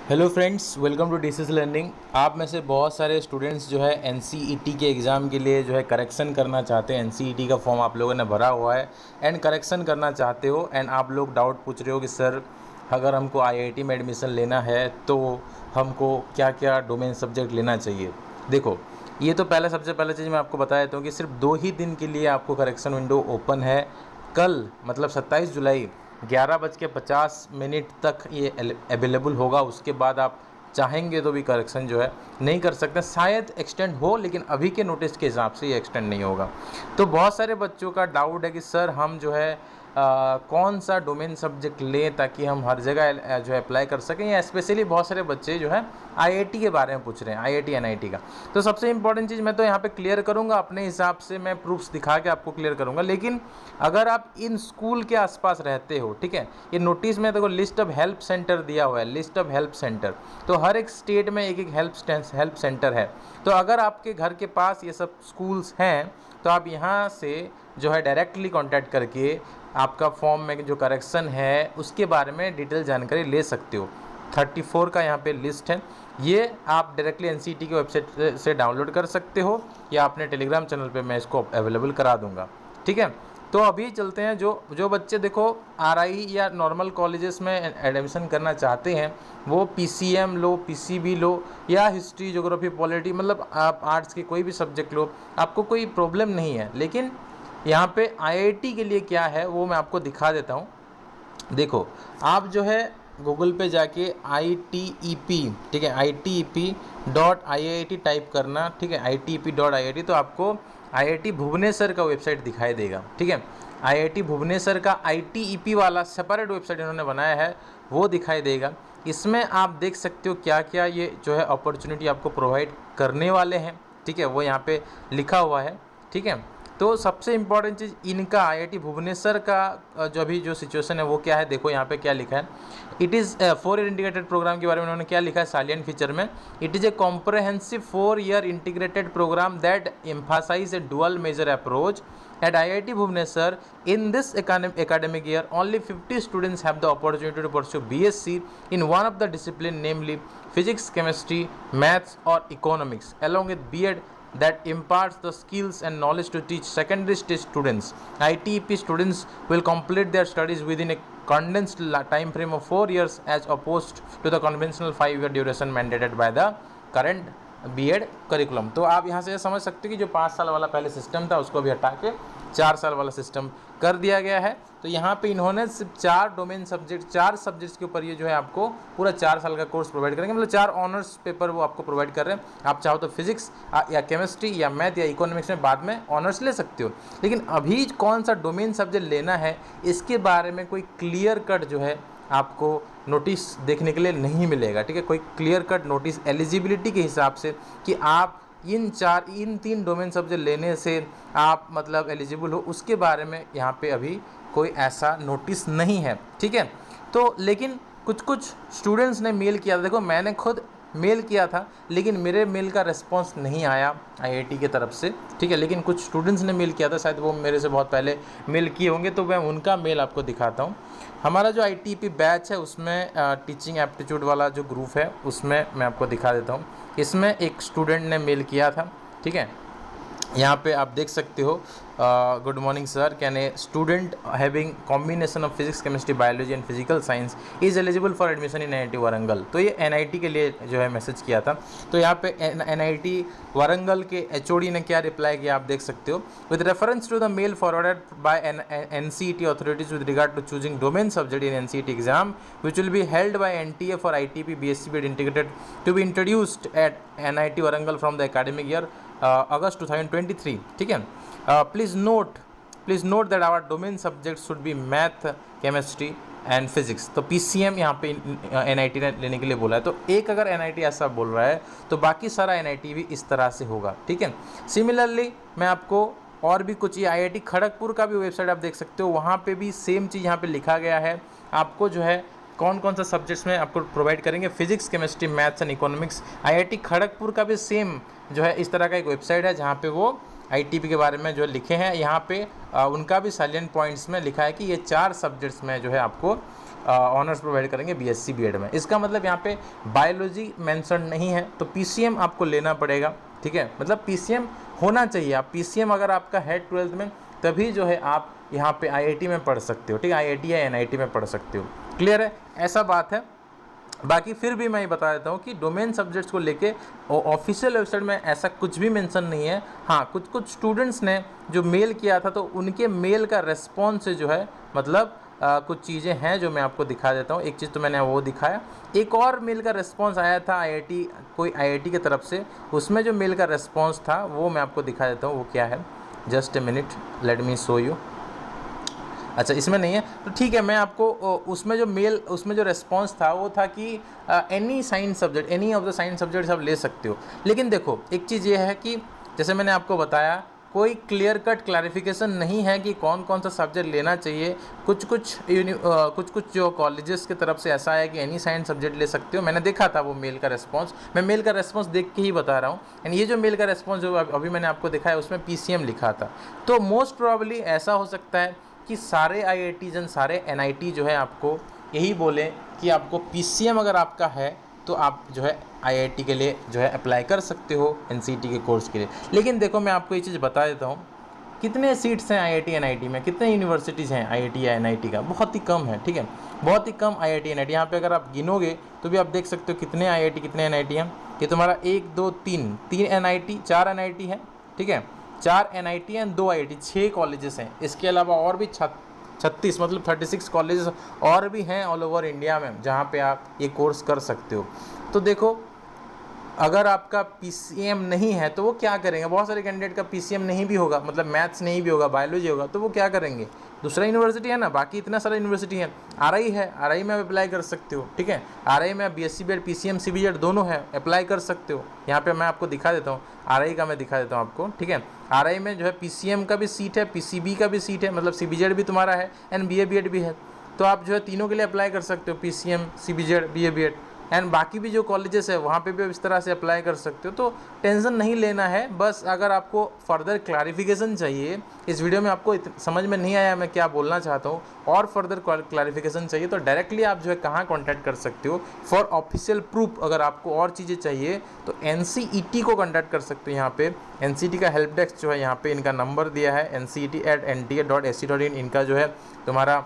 Hello friends, welcome to DCS learning. आप में से बहुत सारे स्टूडेंट्स जो है एनसीईटी के एग्ज़ाम के लिए जो है करेक्शन करना चाहते हैं। एनसीईटी का फॉर्म आप लोगों ने भरा हुआ है एंड करेक्शन करना चाहते हो एंड आप लोग डाउट पूछ रहे हो कि सर अगर हमको आईआईटी में एडमिशन लेना है तो हमको क्या क्या डोमेन सब्जेक्ट लेना चाहिए। देखो, ये तो सबसे पहले चीज़ मैं आपको बता देता हूँ कि सिर्फ 2 ही दिन के लिए आपको करेक्शन विंडो ओपन है। कल मतलब 27 जुलाई 11:50 तक ये अवेलेबल होगा। उसके बाद आप चाहेंगे तो भी करेक्शन जो है नहीं कर सकते। शायद एक्सटेंड हो, लेकिन अभी के नोटिस के हिसाब से ये एक्सटेंड नहीं होगा। तो बहुत सारे बच्चों का डाउट है कि सर हम जो है कौन सा डोमेन सब्जेक्ट लें ताकि हम हर जगह जो है अप्लाई कर सकें, या स्पेशली बहुत सारे बच्चे जो है आईआईटी के बारे में पूछ रहे हैं, आईआईटी एनआईटी का। तो सबसे इंपॉर्टेंट चीज़ मैं तो यहाँ पे क्लियर करूँगा, अपने हिसाब से मैं प्रूफ्स दिखा के आपको क्लियर करूँगा। लेकिन अगर आप इन स्कूल के आसपास रहते हो, ठीक है, ये नोटिस में देखो लिस्ट ऑफ हेल्प सेंटर दिया हुआ है, लिस्ट ऑफ हेल्प सेंटर। तो हर एक स्टेट में एक एक हेल्प सेंटर है। तो अगर आपके घर के पास ये सब स्कूल्स हैं तो आप यहाँ से जो है डायरेक्टली कांटेक्ट करके आपका फॉर्म में जो करेक्शन है उसके बारे में डिटेल जानकारी ले सकते हो। 34 का यहाँ पे लिस्ट है, ये आप डायरेक्टली एनसीईटी की वेबसाइट से डाउनलोड कर सकते हो या अपने टेलीग्राम चैनल पे मैं इसको अवेलेबल करा दूंगा। ठीक है, तो अभी चलते हैं। जो बच्चे देखो आरआई या नॉर्मल कॉलेजेस में एडमिशन करना चाहते हैं, वो पीसीएम लो, पीसीबी लो, या हिस्ट्री, ज्योग्राफी, पॉलिटी, मतलब आप आर्ट्स के कोई भी सब्जेक्ट लो, आपको कोई प्रॉब्लम नहीं है। लेकिन यहाँ पे आईआईटी के लिए क्या है वो मैं आपको दिखा देता हूँ। देखो, आप जो है गूगल पे जाके ITEP, ठीक है, ITEP.IIT टाइप करना, ठीक है, ITEP.IIT, तो आपको आईआईटी भुवनेश्वर का वेबसाइट दिखाई देगा। ठीक है, आईआईटी भुवनेश्वर का ITEP वाला सेपरेट वेबसाइट इन्होंने बनाया है, वो दिखाई देगा। इसमें आप देख सकते हो क्या क्या ये जो है अपॉर्चुनिटी आपको प्रोवाइड करने वाले हैं। ठीक है, वो यहाँ पे लिखा हुआ है। ठीक है, तो सबसे इम्पॉर्टेंट चीज़ इनका आईआईटी भुवनेश्वर का जो अभी जो सिचुएशन है वो क्या है, देखो यहाँ पे क्या लिखा है। It is 4 year integrated program के बारे में उन्होंने क्या लिखा है सालियन फीचर में। It is a comprehensive 4 year integrated program that emphasise a dual major approach at IIT Bhubaneswar. In this academic year, only 50 students have the opportunity to pursue BSc in one of the discipline, namely physics, chemistry, maths or economics, along with B.Ed that imparts the skills and knowledge to teach secondary stage students. ITEP students will complete their studies within a condensed time frame of 4 years as opposed to the conventional 5-year duration mandated by the current BEd curriculum. तो आप यहाँ से समझ सकते हो कि जो 5 साल वाला पहले सिस्टम था उसको भी हटा के 4 साल वाला सिस्टम कर दिया गया है। तो यहाँ पे इन्होंने सिर्फ 4 डोमेन सब्जेक्ट, 4 सब्जेक्ट्स के ऊपर ये जो है आपको पूरा 4 साल का कोर्स प्रोवाइड करेंगे, मतलब 4 ऑनर्स पेपर वो आपको प्रोवाइड कर रहे हैं। आप चाहो तो फिजिक्स या केमिस्ट्री या मैथ या इकोनॉमिक्स में बाद में ऑनर्स ले सकते हो। लेकिन अभी कौन सा डोमेन सब्जेक्ट लेना है इसके बारे में कोई क्लियर कट जो है आपको नोटिस देखने के लिए नहीं मिलेगा। ठीक है, कोई क्लियर कट नोटिस एलिजिबिलिटी के हिसाब से कि आप इन 3 डोमेन सब्जेक्ट लेने से आप मतलब एलिजिबल हो, उसके बारे में यहाँ पे अभी कोई ऐसा नोटिस नहीं है। ठीक है, तो लेकिन कुछ स्टूडेंट्स ने मेल किया था। देखो, मैंने खुद मेल किया था लेकिन मेरे मेल का रिस्पांस नहीं आया आईआईटी की तरफ से। ठीक है, लेकिन कुछ स्टूडेंट्स ने मेल किया था, शायद वो मेरे से बहुत पहले मेल किए होंगे, तो मैं उनका मेल आपको दिखाता हूँ। हमारा जो ITEP बैच है उसमें टीचिंग एप्टीट्यूड वाला जो ग्रुप है उसमें मैं आपको दिखा देता हूँ। इसमें एक स्टूडेंट ने मेल किया था। ठीक है, यहाँ पे आप देख सकते हो, good morning sir, can a student having combination of physics, chemistry, biology and physical science is eligible for admission in NIT Warangal. तो ये NIT के लिए जो है मैसेज किया था। तो यहाँ पे NIT वारंगल के HOD ने क्या रिप्लाई किया आप देख सकते हो। With reference to the mail forwarded by NCET authorities with regard to choosing domain subject in NCET exam which will be held by NTA for ITP BSc BEd integrated to be introduced at NIT Warangal from the academic year August 2023. ठीक है, please note that our domain subject should be math, chemistry and physics. तो PCM यहाँ पे NIT ने लेने के लिए बोला है। तो एक अगर NIT ऐसा बोल रहा है तो बाकी सारा NIT भी इस तरह से होगा। ठीक है, सिमिलरली मैं आपको और भी कुछ, ये IIT खड़गपुर का भी वेबसाइट आप देख सकते हो, वहाँ पे भी सेम चीज़ यहाँ पे लिखा गया है। आपको जो है कौन कौन सा सब्जेक्ट्स में आपको प्रोवाइड करेंगे, physics, chemistry, maths and economics. IIT Kharagpur का भी सेम जो है इस तरह का एक वेबसाइट है जहाँ पे वो ITP के बारे में जो लिखे हैं। यहाँ पे उनका भी साइलेंट पॉइंट्स में लिखा है कि ये 4 सब्जेक्ट्स में जो है आपको ऑनर्स प्रोवाइड करेंगे बीएससी बीएड में। इसका मतलब यहाँ पे बायोलॉजी मेंशन नहीं है, तो पीसीएम आपको लेना पड़ेगा, ठीक है। मतलब पीसीएम होना चाहिए, आप पीसीएम अगर आपका है 12th में, तभी जो है आप यहाँ पे आईआईटी में पढ़ सकते हो, ठीक है, आईआईटी या एनआईटी में पढ़ सकते हो। क्लियर है, ऐसा बात है। बाकी फिर भी मैं ये बता देता हूँ कि डोमेन सब्जेक्ट्स को लेके ऑफिशियल वेबसाइट में ऐसा कुछ भी मेंशन नहीं है। हाँ, कुछ स्टूडेंट्स ने जो मेल किया था, तो उनके मेल का रेस्पॉन्स जो है, मतलब कुछ चीज़ें हैं जो मैं आपको दिखा देता हूँ। एक चीज़ तो मैंने वो दिखाया, एक और मेल का रेस्पॉन्स आया था कोई आईआईटी की तरफ से, उसमें जो मेल का रेस्पॉन्स था वो मैं आपको दिखा देता हूँ। वो क्या है, just a minute, let me show you. अच्छा, इसमें नहीं है तो ठीक है, मैं आपको उसमें जो रेस्पॉन्स था वो था कि any science subject, any of the science subjects आप ले सकते हो। लेकिन देखो, एक चीज़ ये है कि जैसे मैंने आपको बताया, कोई क्लियर कट क्लैरिफिकेशन नहीं है कि कौन कौन सा सब्जेक्ट लेना चाहिए। कुछ जो कॉलेजेस की तरफ से ऐसा है कि एनी साइंस सब्जेक्ट ले सकते हो। मैंने देखा था वो मेल का रेस्पॉन्स, मैं मेल का रेस्पॉन्स देख के ही बता रहा हूँ। एंड ये जो मेल का रेस्पॉन्स जो अभी मैंने आपको दिखाया, उसमें पीसीएम लिखा था। तो मोस्ट प्रोबेबली ऐसा हो सकता है कि सारे आईआईटीज़ एंड सारे एनआईटी जो है आपको यही बोले कि आपको पीसीएम अगर आपका है तो आप जो है आईआईटी के लिए जो है अप्लाई कर सकते हो, एनसीईटी के कोर्स के लिए। लेकिन देखो, मैं आपको ये चीज़ बता देता हूँ, कितने सीट्स हैं आईआईटी एनआईटी में, कितने यूनिवर्सिटीज़ हैं आईआईटी या एनआईटी का, बहुत ही कम है, ठीक है, बहुत ही कम आईआईटी एनआईटी। यहाँ पे अगर आप गिनोगे तो भी आप देख सकते हो कितने आईआईटी कितने एनआईटी हैं। ये तुम्हारा 1 2 3 एनआईटी, 4 एनआईटी है, ठीक है, 4 एनआईटी एंड 2 आईआईटी, 6 कॉलेजेस हैं। इसके अलावा और भी 36 मतलब 36 कॉलेजेस और भी हैं ऑल ओवर इंडिया में, जहाँ पे आप ये कोर्स कर सकते हो। तो देखो, अगर आपका पीसीएम नहीं है तो वो क्या करेंगे, बहुत सारे कैंडिडेट का पीसीएम नहीं भी होगा, मतलब मैथ्स नहीं भी होगा, बायोलॉजी होगा, तो वो क्या करेंगे, दूसरा यूनिवर्सिटी है ना, बाकी इतना सारा यूनिवर्सिटी है। आरआई है, आरआई में आप अप्लाई कर सकते हो, ठीक है, आरआई में बीएससी बीएड पीसीएम सीबीजेड दोनों है, अप्लाई कर सकते हो। यहाँ पे मैं आपको दिखा देता हूँ, आरआई का मैं दिखा देता हूँ आपको, ठीक है। आरआई में जो है पीसीएम का भी सीट है, पीसीबी का भी सीट है, मतलब सीबीजेड भी तुम्हारा है एंड बीए बीएड भी है। तो आप जो है तीनों के लिए अप्लाई कर सकते हो, PCM CBZ BA BEd, and बाकी भी जो कॉलेजेस है वहाँ पे भी इस तरह से अप्लाई कर सकते हो। तो टेंशन नहीं लेना है। बस अगर आपको फर्दर क्लैरिफिकेशन चाहिए, इस वीडियो में आपको समझ में नहीं आया मैं क्या बोलना चाहता हूँ, और फर्दर क्लैरिफिकेशन चाहिए, तो डायरेक्टली आप जो है कहाँ कॉन्टैक्ट कर सकते हो फॉर ऑफिशियल प्रूफ। अगर आपको और चीज़ें चाहिए तो एनसीईटी को कॉन्टैक्ट कर सकते हो। यहाँ पे एनसीईटी का हेल्प डेस्क जो है, यहाँ पे इनका नंबर दिया है ncet@nta.ac.in। इनका जो है तुम्हारा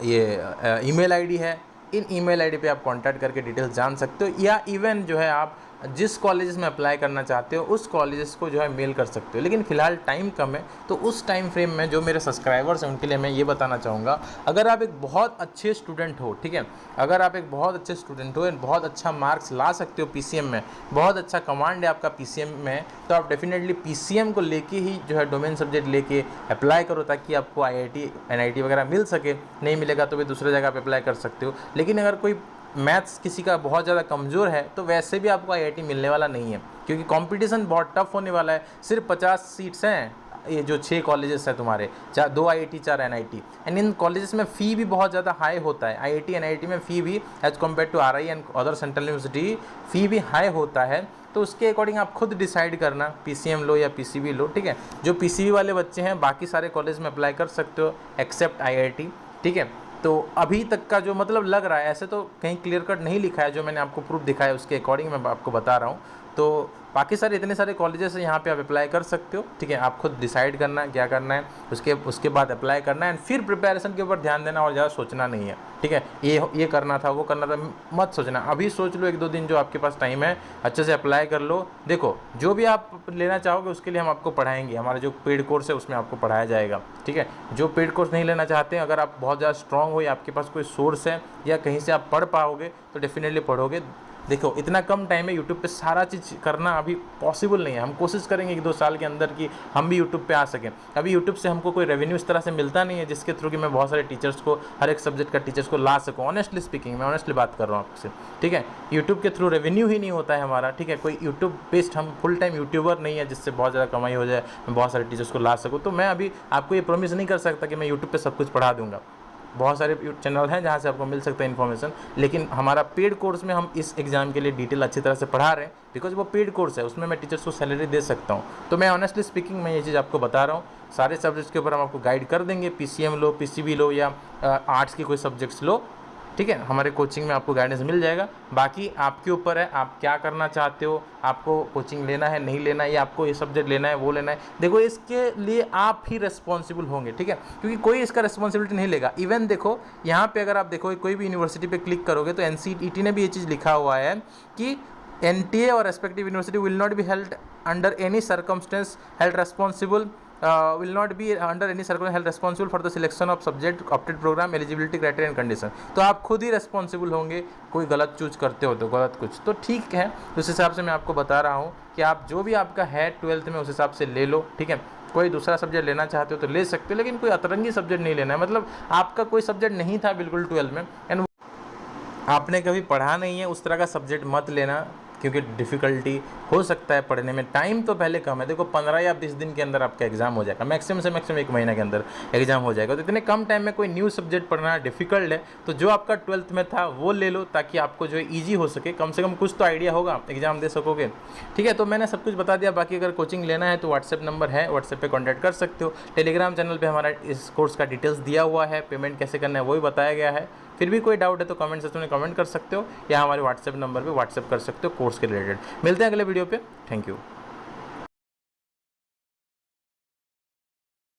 ये ईमेल आईडी है। इन ईमेल आईडी पे आप कांटेक्ट करके डिटेल्स जान सकते हो, या इवन जो है आप जिस कॉलेजेस में अप्लाई करना चाहते हो उस कॉलेजेस को जो है मेल कर सकते हो। लेकिन फ़िलहाल टाइम कम है, तो उस टाइम फ्रेम में जो मेरे सब्सक्राइबर्स हैं उनके लिए मैं ये बताना चाहूँगा, अगर आप एक बहुत अच्छे स्टूडेंट हो, ठीक है, अगर आप एक बहुत अच्छे स्टूडेंट हो, बहुत अच्छा मार्क्स ला सकते हो पीसीएम में, बहुत अच्छा कमांड है आपका पीसीएम में, तो आप डेफिनेटली पीसीएम को लेके ही जो है डोमेन सब्जेक्ट लेके अप्लाई करो, ताकि आपको आईआईटी एनआईटी वगैरह मिल सके। नहीं मिलेगा तो भी दूसरे जगह पर अप्लाई कर सकते हो। लेकिन अगर कोई मैथ्स किसी का बहुत ज़्यादा कमज़ोर है तो वैसे भी आपको आईआईटी मिलने वाला नहीं है, क्योंकि कंपटीशन बहुत टफ होने वाला है। सिर्फ 50 सीट्स हैं, ये जो 6 कॉलेजेस हैं तुम्हारे, 2 IIT 4 NIT, and in colleges में फ़ी भी बहुत ज़्यादा हाई होता है। आईआईटी एनआईटी में फ़ी भी as compare to RI and other central university fee भी हाई होता है। तो उसके अकॉर्डिंग आप खुद डिसाइड करना, पीसीएम लो या पीसीबी लो, ठीक है। जो पीसीबी वाले बच्चे हैं बाकी सारे कॉलेज में अप्लाई कर सकते हो एक्सेप्ट आईआईटी, ठीक है। तो अभी तक का जो मतलब लग रहा है, ऐसे तो कहीं क्लियर कट नहीं लिखा है, जो मैंने आपको प्रूफ दिखाया उसके अकॉर्डिंग मैं आपको बता रहा हूँ। तो बाकी सारे इतने सारे कॉलेजेस हैं, यहाँ पे आप अप्लाई कर सकते हो, ठीक है। आप खुद डिसाइड करना है क्या करना है, उसके बाद अप्लाई करना है, एंड फिर प्रिपरेशन के ऊपर ध्यान देना और ज़्यादा सोचना नहीं है, ठीक है। ये करना था, वो करना था, मत सोचना। अभी सोच लो 1-2 दिन जो आपके पास टाइम है, अच्छे से अप्लाई कर लो। देखो, जो भी आप लेना चाहोगे उसके लिए हम आपको पढ़ाएंगे, हमारा जो पेड कोर्स है उसमें आपको पढ़ाया जाएगा, ठीक है। जो पेड कोर्स नहीं लेना चाहते हैं, अगर आप बहुत ज़्यादा स्ट्रॉन्ग हो या आपके पास कोई सोर्स है या कहीं से आप पढ़ पाओगे तो डेफिनेटली पढ़ोगे। देखो, इतना कम टाइम है, यूट्यूब पे सारा चीज़ करना अभी पॉसिबल नहीं है। हम कोशिश करेंगे 1-2 साल के अंदर कि हम भी यूट्यूब पे आ सकें। अभी यूट्यूब से हमको कोई रेवेन्यू इस तरह से मिलता नहीं है जिसके थ्रू कि मैं बहुत सारे टीचर्स को, हर एक सब्जेक्ट का टीचर्स को ला सकूँ। ऑनेस्टली स्पीकिंग, मैं ऑनेस्टली बात कर रहा हूँ आपसे, ठीक है। यूट्यूब के थ्रू रेवेन्यू ही नहीं होता है हमारा, ठीक है। कोई यूट्यूब बेस्ड हम फुल टाइम यूट्यूबर नहीं है जिससे बहुत ज़्यादा कमाई हो जाए, मैं बहुत सारे टीचर्स को ला सकूँ। तो मैं अभी आपको ये प्रॉमिस नहीं कर सकता कि मैं यूट्यूब पर सब कुछ पढ़ा दूँगा, बहुत सारे चैनल हैं जहाँ से आपको मिल सकता है इन्फॉर्मेशन, लेकिन हमारा पेड कोर्स में हम इस एग्ज़ाम के लिए डिटेल अच्छी तरह से पढ़ा रहे हैं, बिकॉज वो पेड कोर्स है, उसमें मैं टीचर्स को सैलरी दे सकता हूँ। तो मैं ऑनेस्टली स्पीकिंग मैं ये चीज़ आपको बता रहा हूँ, सारे सब्जेक्ट्स के ऊपर हम आपको गाइड कर देंगे, PCM लो, PCB लो या आर्ट्स के कोई सब्जेक्ट्स लो, ठीक है, हमारे कोचिंग में आपको गाइडेंस मिल जाएगा। बाकी आपके ऊपर है, आप क्या करना चाहते हो, आपको कोचिंग लेना है नहीं लेना है, या आपको ये सब्जेक्ट लेना है वो लेना है, देखो इसके लिए आप ही रिस्पॉन्सिबल होंगे, ठीक है, क्योंकि कोई इसका रिस्पॉन्सिबिलिटी नहीं लेगा। इवन देखो यहाँ पे अगर आप देखो कोई भी यूनिवर्सिटी पे क्लिक करोगे तो NCET ने भी ये चीज़ लिखा हुआ है कि NTA और respective university will not be held under any circumstance held responsible will not be under any circumstance held responsible for the selection of subject opted program eligibility criteria and condition। तो आप खुद ही responsible होंगे, कोई गलत choose करते हो तो गलत कुछ तो ठीक है। तो उस हिसाब से मैं आपको बता रहा हूँ कि आप जो भी आपका है 12th में उस हिसाब से ले लो, ठीक है। कोई दूसरा सब्जेक्ट लेना चाहते हो तो ले सकते हो, लेकिन कोई अतरंगी सब्जेक्ट नहीं लेना है। मतलब आपका कोई सब्जेक्ट नहीं था बिल्कुल 12 में एंड आपने कभी पढ़ा नहीं है, उस तरह का सब्जेक्ट मत लेना, क्योंकि डिफ़िकल्टी हो सकता है पढ़ने में। टाइम तो पहले कम है, देखो 15 या 20 दिन के अंदर आपका एग्ज़ाम हो जाएगा, मैक्सिमम से मैक्सिमम 1 महीने के अंदर एग्ज़ाम हो जाएगा। तो इतने कम टाइम में कोई न्यू सब्जेक्ट पढ़ना डिफ़िकल्ट है, तो जो आपका 12th में था वो ले लो, ताकि आपको जो है ईजी हो सके, कम से कम कुछ तो आइडिया होगा, एग्ज़ाम दे सकोगे, ठीक है। तो मैंने सब कुछ बता दिया। बाकी अगर कोचिंग लेना है तो व्हाट्सएप नंबर है, व्हाट्सएप पर कॉन्टैक्ट कर सकते हो। टेलीग्राम चैनल पर हमारा इस कोर्स का डिटेल्स दिया हुआ है, पेमेंट कैसे करना है वो भी बताया गया है। फिर भी कोई डाउट है तो कमेंट सेक्शन में कमेंट कर सकते हो, या हमारे व्हाट्सएप नंबर पे व्हाट्सएप कर सकते हो कोर्स के रिलेटेड। मिलते हैं अगले वीडियो पे, थैंक यू।